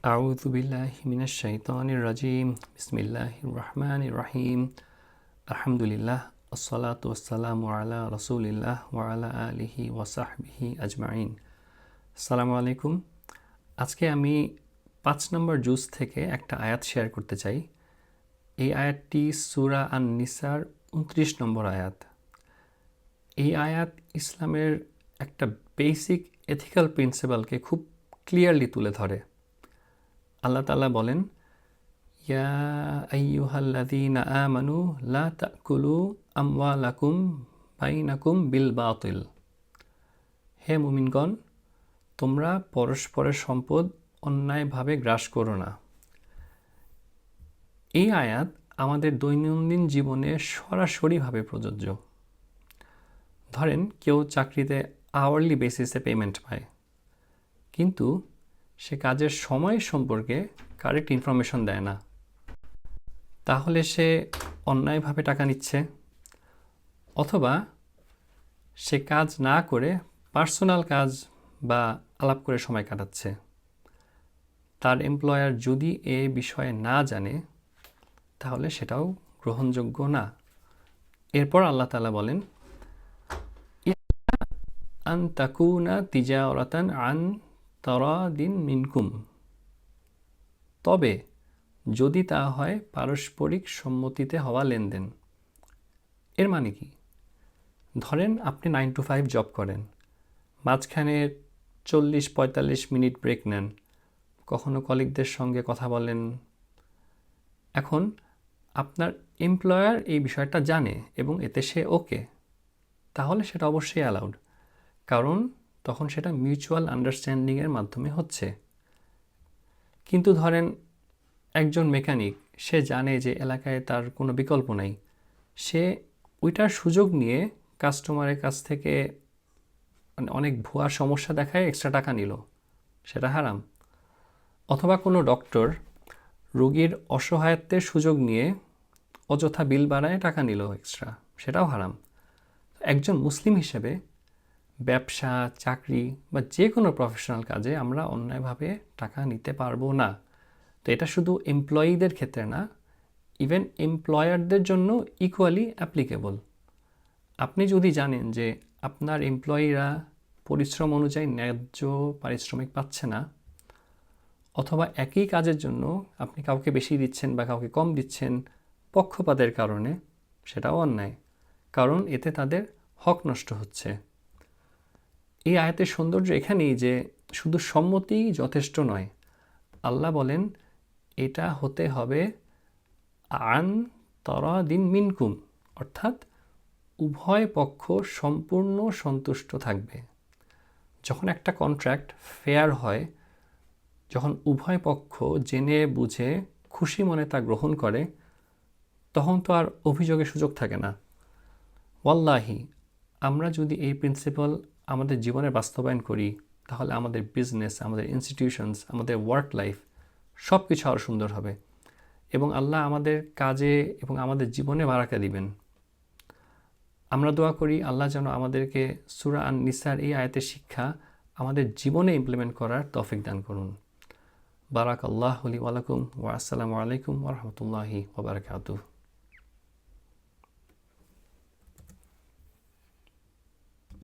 أعوذ بالله من الشيطان الرجيم بسم الله الرحمن الرحيم الحمد لله الصلاة والسلام على رسول الله وعلى آله وصحبه أجمعين আসসালামু আলাইকুম। আজকে আমি 5 নম্বর জুজ থেকে একটা আয়াত শেয়ার করতে চাই। এই আয়াতটি সূরা আন-নিসার 29 নম্বর আয়াত। এই আয়াত ইসলামের একটা বেসিক এথিক্যাল প্রিন্সিপালকে খুব ক্লিয়ারলি তুলে ধরে। আল্লাহ তাআলা বলেন, ইয়া আইয়ুহাল্লাযীনা আমানু লা তাকুলু আমওয়ালাকুম বাইনাকুম বিল বাতিল। হে মুমিনগণ, তোমরা পরস্পরের সম্পদ অন্যায়ভাবে গ্রাস করো না। এই আয়াত আমাদের দৈনন্দিন জীবনে সরাসরিভাবে প্রযোজ্য। ধরেন কেউ চাকরিতে আওয়ারলি বেসিসে পেমেন্ট পায়, কিন্তু সে কাজের সময় সম্পর্কে কারেক্ট ইনফরমেশন দেয় না, তাহলে সে অন্যায়ভাবে টাকা নিচ্ছে। অথবা সে কাজ না করে পার্সোনাল কাজ বা আলাপ করে সময় কাটাচ্ছে। তার এমপ্লয়ার যদি এ বিষয়ে না জানে, তাহলে সেটাও গ্রহণযোগ্য না। এরপর আল্লাহ তাআলা বলেন, আন তাকুনা তিজারাতান আন তারাদিন মিনকুম। তবে যদি তা হয় পারস্পরিক সম্মতিতে হওয়া লেনদেন। এর মানে কি? ধরেন আপনি 9 to 5 জব করেন, মাঝখানে 40-45 মিনিট ব্রেক নেন, কখনো কলিগদের সঙ্গে কথা বলেন। এখন আপনার এমপ্লয়ার এই বিষয়টা জানে এবং এতে সে ওকে, তাহলে সেটা অবশ্যই অ্যালাউড, কারণ তখন সেটা মিউচুয়াল আন্ডারস্ট্যান্ডিংয়ের মাধ্যমে হচ্ছে। কিন্তু ধরেন একজন মেকানিক, সে জানে যে এলাকায় তার কোনো বিকল্প নাই, সে ওইটার সুযোগ নিয়ে কাস্টমারের কাছ থেকে অনেক ভুয়া সমস্যা দেখায় এক্সট্রা টাকা নিল, সেটা হারাম। অথবা কোনো ডক্টর রোগীর অসহায়ত্বের সুযোগ নিয়ে অযথা বিল বাড়ায় টাকা নিল এক্সট্রা, সেটাও হারাম। একজন মুসলিম হিসেবে ব্যবসা, চাকরি বা যে কোনো প্রফেশনাল কাজে আমরা অন্যায়ভাবে টাকা নিতে পারবো না। তো এটা শুধু এমপ্লয়িদের ক্ষেত্রে না, ইভেন এমপ্লয়ারদের জন্য ইকুয়ালি অ্যাপ্লিকেবল। আপনি যদি জানেন যে আপনার এমপ্লয়িরা পরিশ্রম অনুযায়ী ন্যায্য পারিশ্রমিক পাচ্ছে না, অথবা একই কাজের জন্য আপনি কাউকে বেশি দিচ্ছেন বা কাউকে কম দিচ্ছেন পক্ষপাতের কারণে, সেটাও অন্যায়, কারণ এতে তাদের হক নষ্ট হচ্ছে। এই আয়াতের সৌন্দর্য এখানেই যে শুধু সম্মতিই যথেষ্ট নয়। আল্লাহ বলেন এটা হতে হবে আন তারাদিন মিনকুম, অর্থাৎ উভয় পক্ষ সম্পূর্ণ সন্তুষ্ট থাকবে। যখন একটা কন্ট্রাক্ট ফেয়ার হয়, যখন উভয় পক্ষ জেনে বুঝে খুশি মনে তা গ্রহণ করে, তখন তো আর অভিযোগের সুযোগ থাকে না। ওয়াল্লাহি, আমরা যদি এই প্রিন্সিপাল আমাদের জীবনে বাস্তবায়ন করি, তাহলে আমাদের বিজনেস, আমাদের ইনস্টিটিউশনস, আমাদের ওয়ার্ক লাইফ সব কিছু আরও সুন্দর হবে এবং আল্লাহ আমাদের কাজে এবং আমাদের জীবনে বারাকা দিবেন। আমরা দোয়া করি আল্লাহ যেন আমাদেরকে সূরা আন-নিসার এই আয়াতের শিক্ষা আমাদের জীবনে ইমপ্লিমেন্ট করার তৌফিক দান করুন। বারাকাল্লাহু লি ওয়া লাকুম ওয়া আসসালামু আলাইকুম ওয়া রাহমাতুল্লাহি ওয়া বারাকাতুহু।